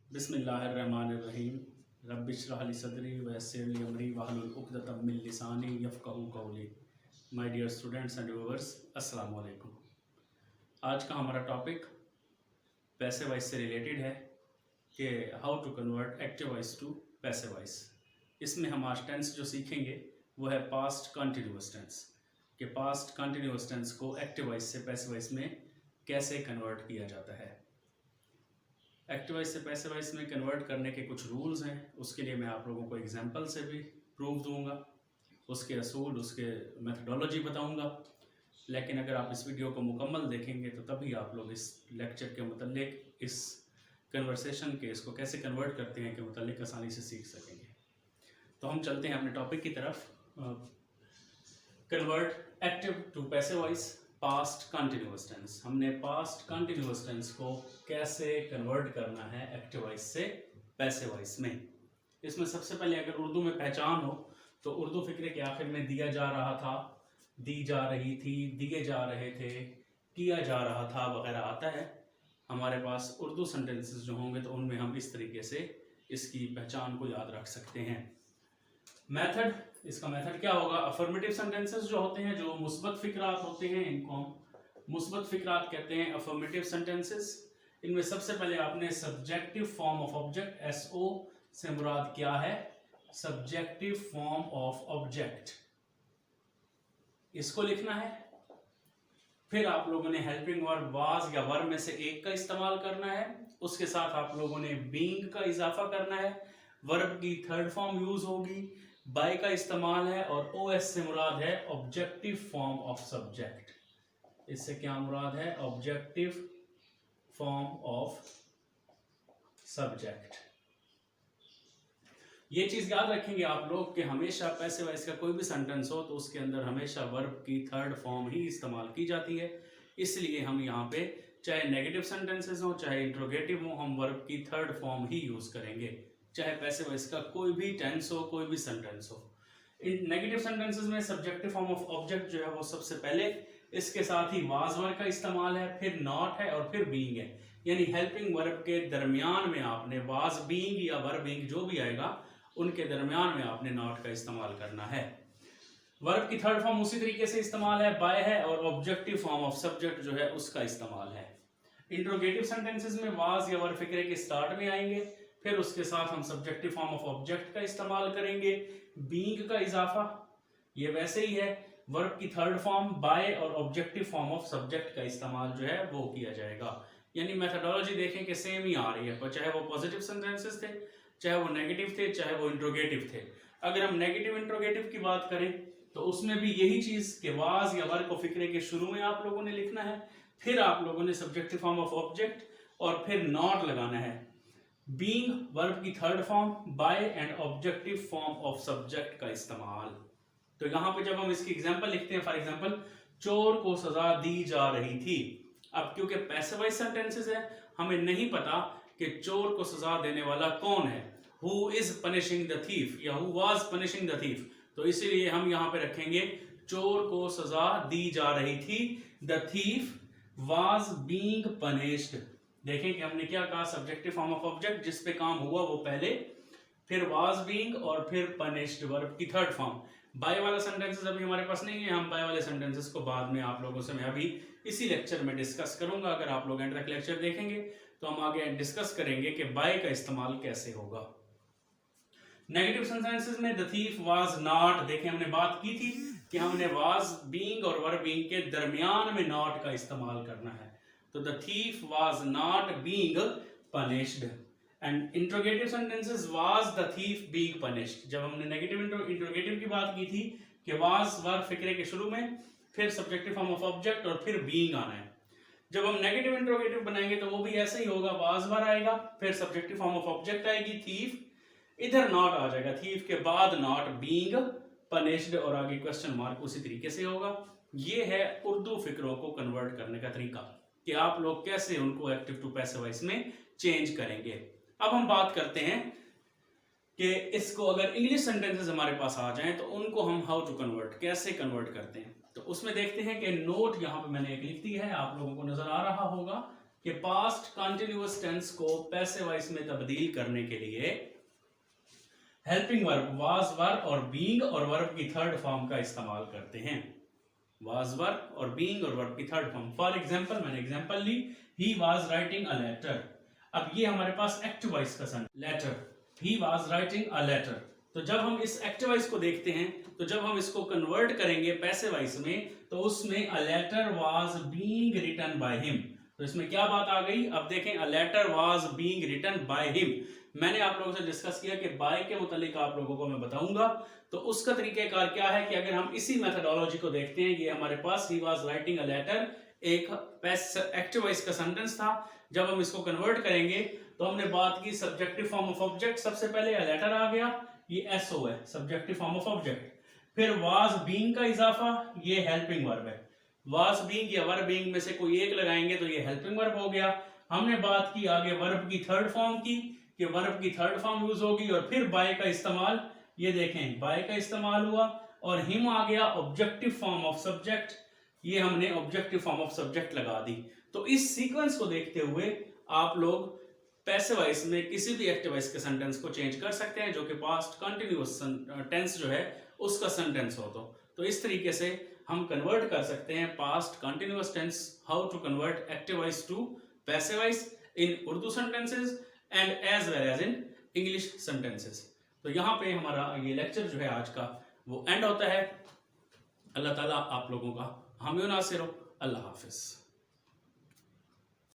बिस्मिल्लाहिर्रहमानिर्रहीम। रब्बिश्रह ली सदरी वयस्सिर ली अमरी वहलुल उक़दतम मिन लिसानी यफ़क़हू क़ौली। My dear students and viewers, अस्सलाम वालेकुम। आज का हमारा टॉपिक पैसिव वॉइस से रिलेटेड है कि how to convert active voice to passive voice. इसमें हम आज टेंस जो सीखेंगे वो है पास्ट कंटिन्यूअस टेंस, कि पास्ट कंटिन्यूअस टेंस को एक्टिव वॉइस से पैसिव वॉइस में कैसे कन्वर्ट किया जाता है। एक्टिव वॉइस से पैसिव वॉइस में कन्वर्ट करने के कुछ रूल्स हैं, उसके लिए मैं आप लोगों को एग्जांपल से भी प्रूफ दूंगा, उसके असूल, उसके मेथडोलॉजी बताऊंगा। लेकिन अगर आप इस वीडियो को मुकम्मल देखेंगे तो तभी आप लोग इस लेक्चर के मुतालिक, इस कन्वर्सेशन के, इसको कैसे कन्वर्ट करते हैं के मुतालिक आसानी से सीख सकेंगे। तो हम चलते हैं अपने टॉपिक की तरफ। Convert active to passive voice, past continuous tense. हमने पास्ट कंटिन्यूअस टेंस को कैसे कन्वर्ट करना है एक्टिव वॉइस से पैसिव वॉइस में। इसमें सबसे पहले अगर उर्दू में पहचान हो तो उर्दू फिक्रे के आखिर में दिया जा रहा था, दी जा रही थी, दिए जा रहे थे, किया जा रहा था वगैरह आता है। हमारे पास उर्दू सेंटेंसेस जो होंगे तो उनमें हम इस तरीके से इसकी पहचान को याद रख सकते हैं। मेथड, इसका मेथड क्या होगा? अफर्मेटिव सेंटेंसेस जो होते हैं, जो मुस्बत फिक्रात होते हैं, इनको हम मुस्बत फिक्रात कहते हैं, अफर्मेटिव सेंटेंसेस। इनमें सबसे पहले आपने subjective form of object, SO से मुराद क्या है? सब्जेक्टिव फॉर्म ऑफ ऑब्जेक्ट, इसको लिखना है। फिर आप लोगों ने हेल्पिंग वर्ब वाज या वर में से एक का इस्तेमाल करना है। उसके साथ आप लोगों ने बीइंग का इजाफा करना है। वर्ब की थर्ड फॉर्म यूज होगी, बाय का इस्तेमाल है, और ओएस से मुराद है ऑब्जेक्टिव फॉर्म ऑफ सब्जेक्ट। इससे क्या मुराद है? Objective form of subject. ये चीज याद रखेंगे आप लोग कि हमेशा पैसिव वॉइस का कोई भी सेंटेंस हो तो उसके अंदर हमेशा वर्ब की थर्ड फॉर्म ही इस्तेमाल की जाती है। इसलिए हम यहाँ पे चाहे नेगेटिव सेंटेंसेस हो चाहे इंट्रोगेटिव हो, हम वर्ब की थर्ड फॉर्म ही यूज करेंगे, चाहे पैसिव वॉइस का कोई भी टेंस हो, कोई भी सेंटेंस हो। इन नेगेटिव सेंटेंसेस में सब्जेक्टिव फॉर्म ऑफ ऑब्जेक्ट जो है वो सबसे पहले, इसके साथ ही वाज वर का इस्तेमाल है, फिर नॉट है और फिर बीइंग है। यानी हेल्पिंग वर्ब के दरमियान में आपने वाज बीइंग या वर बीइंग जो भी आएगा उनके दरमियान में आपने नॉट का इस्तेमाल करना है। वर्ब की थर्ड फॉर्म उसी तरीके से इस्तेमाल है, बाय है, और ऑब्जेक्टिव फॉर्म ऑफ सब्जेक्ट जो है उसका इस्तेमाल है। इंट्रोगेटिव सेंटेंसेस में वाज या वर फिक्रे के स्टार्ट में आएंगे, फिर उसके साथ हम सब्जेक्टिव फॉर्म ऑफ ऑब्जेक्ट का इस्तेमाल करेंगे, बीइंग का इजाफा। ये वैसे ही है, वर्ब की थर्ड फॉर्म बाय और ऑब्जेक्टिव फॉर्म ऑफ सब्जेक्ट का इस्तेमाल जो है वो किया जाएगा। यानी मेथडोलॉजी देखें कि सेम ही आ रही है, पर चाहे वो पॉजिटिव सेंटेंसेस थे, चाहे वो नेगेटिव थे, चाहे वो इंट्रोगेटिव थे। अगर हम नेगेटिव इंट्रोगेटिव की बात करें तो उसमें भी यही चीज कि वाज या वर को फिक्रे के शुरू में आप लोगों ने लिखना है, फिर आप लोगों ने सब्जेक्टिव फॉर्म ऑफ ऑब्जेक्ट और फिर नॉट लगाना है। बीइंग वर्ब की third form, by and objective form of subject का इस्तेमाल। तो यहाँ पे जब हम इसकी एग्जांपल लिखते हैं, फॉर एग्जांपल चोर को सजा दी जा रही थी। अब क्योंकि पैसिव वॉइस सेंटेंसेस है, हमें नहीं पता कि चोर को सजा देने वाला कौन है, who is punishing the thief या who was punishing the thief. तो इसीलिए हम यहाँ पे रखेंगे चोर को सजा दी जा रही थी, the thief was being punished. देखें कि हमने क्या कहा, सब्जेक्टिव फॉर्म ऑफ ऑब्जेक्ट, जिस पे काम हुआ वो पहले, फिर वाज बीइंग और फिर पनिश्ड वर्ब की थर्ड फॉर्म। बाय वाला सेंटेंसेस अभी हमारे पास नहीं है, हम बाय वाले सेंटेंसेस को बाद में आप लोगों से मैं अभी इसी लेक्चर में डिस्कस करूंगा। अगर आप लोग एंड तक लेक्चर देखेंगे तो हम आगे डिस्कस करेंगे कि बाय का इस्तेमाल कैसे होगा। नेगेटिव सेंटेंसेस में द थीफ वाज नॉट, देखें हमने बात की थी कि हमने वाज बीइंग और वर्ब बीइंग के दरमियान में नॉट का इस्तेमाल करना है। तो the thief was not being punished. And interrogative sentences was the thief being punished. जब हमने नेगेटिव इंट्रोगेटिव की बात की थी कि वाज वर्ब फिक्रे के शुरू में, फिर सब्जेक्टिव फॉर्म ऑफ ऑब्जेक्ट और फिर बीइंग आना है। जब हम नेगेटिव इंट्रोगेटिव बनाएंगे तो वो भी ऐसे ही होगा, वाज वर आएगा, फिर सब्जेक्टिव फॉर्म ऑफ ऑब्जेक्ट आएगी थीफ, इधर नॉट आ जाएगा, थीफ के बाद नॉट, बीइंग पनिश्ड, और आगे क्वेश्चन मार्क उसी तरीके से होगा। ये है उर्दू फिक्रों को कन्वर्ट करने का तरीका, कि आप लोग कैसे उनको एक्टिव टू पैसिव वॉइस में चेंज करेंगे। अब हम बात करते हैं कि इसको अगर इंग्लिश सेंटेंसेस हमारे पास आ जाएं तो उनको हम हाउ टू कन्वर्ट, कैसे कन्वर्ट करते हैं। तो उसमें देखते हैं कि नोट यहाँ पे मैंने एक लिख दी है, आप लोगों को नजर आ रहा होगा कि पास्ट कंटिन्यूअस टेंस को पैसिव वॉइस में तब्दील करने के लिए हेल्पिंग वर्ब वाज वर और बीइंग और वर्ब की थर्ड फॉर्म का इस्तेमाल करते हैं। वाज वर और बीइंग और वर्ब की थर्ड फॉर्म। फॉर एग्जांपल, मैंने एग्जांपल ली, he was writing a letter. अब ये हमारे पास एक्टिव वॉइस का sentence, letter, he was writing a letter. तो जब हम इस एक्टिव वॉइस को देखते हैं, तो जब हम इसको कन्वर्ट करेंगे पैसिव वॉइस में, तो उसमें a letter was being written by him. तो इसमें क्या बात आ गई? अब देखें, a letter was being written by him. मैंने आप लोगों से डिस्कस किया कि बाय के मुतालिक आप लोगों को मैं बताऊंगा। तो उसका तरीकेकार क्या है कि अगर हम इसी मेथडोलॉजी को देखते हैं, ये हमारे पास ही वाज राइटिंग अ लेटर एक एक्टिव वॉइस का सेंटेंस था। जब हम इसको कन्वर्ट करेंगे तो हमने बात की सब्जेक्टिव फॉर्म ऑफ ऑब्जेक्ट। सबसे पहले अ लेटर आ गया, ये एसओ है, सब्जेक्टिव फॉर्म ऑफ ऑब्जेक्ट। फिर वाज बीइंग का इजाफा, ये हेल्पिंग वर्ब है। वाज बीइंग या वर्ब बीइंग में से कोई एक लगाएंगे तो ये हेल्पिंग वर्ब हो गया। हमने बात की आगे वर्ब की थर्ड फॉर्म की, कि वर्ब की थर्ड फॉर्म यूज होगी, और फिर बाय का इस्तेमाल, ये देखें बाय का इस्तेमाल हुआ, और हिम आ गया ऑब्जेक्टिव फॉर्म ऑफ सब्जेक्ट, ये हमने ऑब्जेक्टिव फॉर्म ऑफ सब्जेक्ट लगा दी। तो इस सीक्वेंस को देखते हुए आप लोग पैसिव वॉइस में किसी भी एक्टिव वॉइस के सेंटेंस को चेंज कर सकते हैं जो कि पास्ट कंटिन्यूअस टेंस जो है उसका सेंटेंस हो। तो इस तरीके से हम कन्वर्ट कर सकते हैं past continuous tense, how to convert active voice to passive voice in Urdu sentences and as well as in English sentences. तो यहाँ पे हमारा ये लेक्चर जो है आज का वो एंड होता है। अल्लाह ताला आप लोगों का हामी नासिर हो। अल्लाह हाफिज।